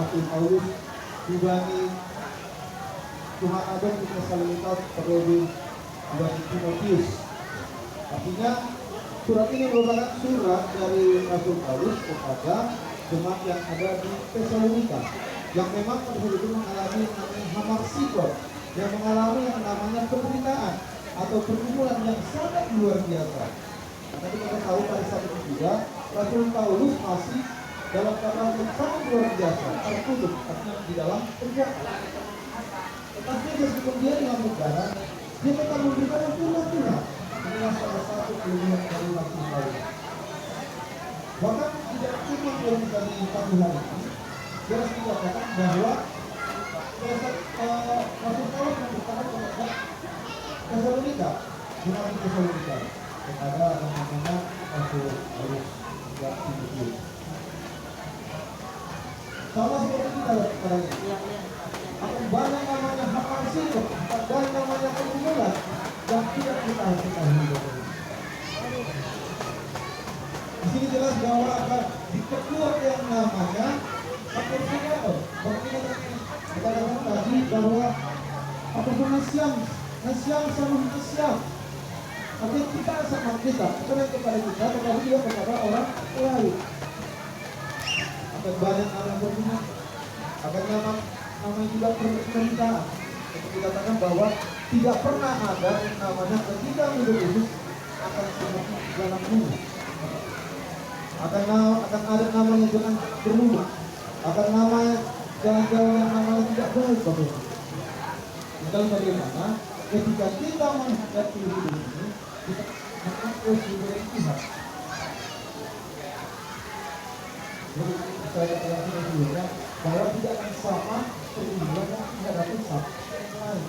Rasul Paulus dibanding Tuhan Adam di Tesalonika periode dibanding Timotius. Artinya surat ini merupakan surat dari Rasul Paulus kepada jemaat yang ada di Tesalonika, yang memang pada saat itu mengalami namanya hamarsikot, yang mengalami yang namanya penderitaan atau pergumulan yang sangat luar biasa. Karena kita tahu pada saat itu juga Rasul Paulus masih dalam keadaan yang sangat luar biasa, tertutup artinya di dalam penjara. Tetapi meskipun dia dengan negara, dia tetap memberikan yang Tuhan. Inilah salah satu kelebihan dari Rasul Paulus. Bahkan tidak cuma yang bisa dikatakan hari ini, dia harus dikatakan bahwa Rasul Paulus memberitakan kepada Tesalonika, jemaat Tesalonika, kepada yang namanya Rasul Paulus yang Timotius. Sama seperti kita sekarang ini. Akan banyak namanya hamarsikot, banyak namanya pergumulan yang tidak kita harus ketahui. Di sini jelas bahwa akan diperkuat yang namanya apostol. Kita katakan tadi bahwa apostol Nasyam sama Nasyam. Artinya kita sama kita, bukan kepada kita, tetapi juga kepada orang lain. Akan banyak nama berguna, akan nama juga penderitaan. Untuk dikatakan bahwa tidak pernah ada yang namanya ketika hidup Yesus akan seperti jalan bunga. Akan ada namanya jalan berubah, akan namanya jalan-jalan yang namanya tidak baik bagi kita. Tinggal bagaimana ketika kita menghadapi hidup ini, kita harus diberi Tuhan. Jadi saya katakan sebelumnya bahwa tidak akan sama pergumulan yang dihadapi satu yang lain.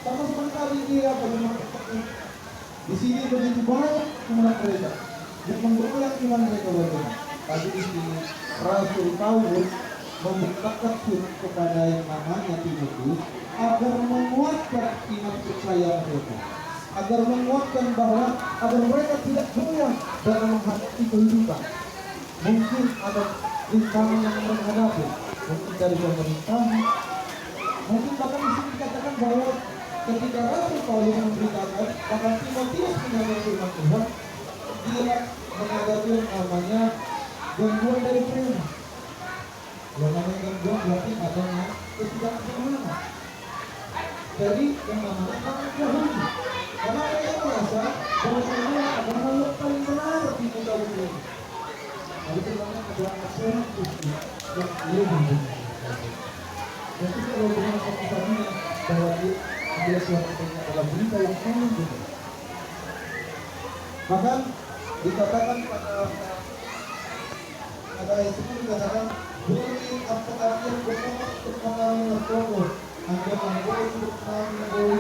Sama sekali dia bagaimana di sini begitu banyak umat mereka yang memberulang iman mereka bagaimana. Tadi di sini Rasul Paulus membukakan surat kepada yang namanya Timotius agar menguatkan iman percaya mereka, agar menguatkan bahwa agar mereka tidak goyah dalam menghadapi kehidupan. Mungkin ada rintangan yang mereka hadapi, mungkin dari pemerintah, mungkin bahkan di sini dikatakan bahwa ketika Rasul Paulus memberitakan bahkan Timotius menghadapi firman Tuhan, dia menghadapi yang namanya gangguan dari preman. Yang namanya gangguan berarti adanya ketidaknyamanan. Jadi yang namanya sangat jauh. Karena mereka merasa bahwa ini adalah hal yang paling benar di muka bumi. Lalu sebenarnya adalah seorang Kristi yang lebih benar. Jadi kalau dengan keputusannya bahwa dia suaranya adalah berita yang paling benar. Bahkan dikatakan pada ayat 10 dikatakan beri apa artian berkata berpengalaman berkata Anda memboleh berpengalaman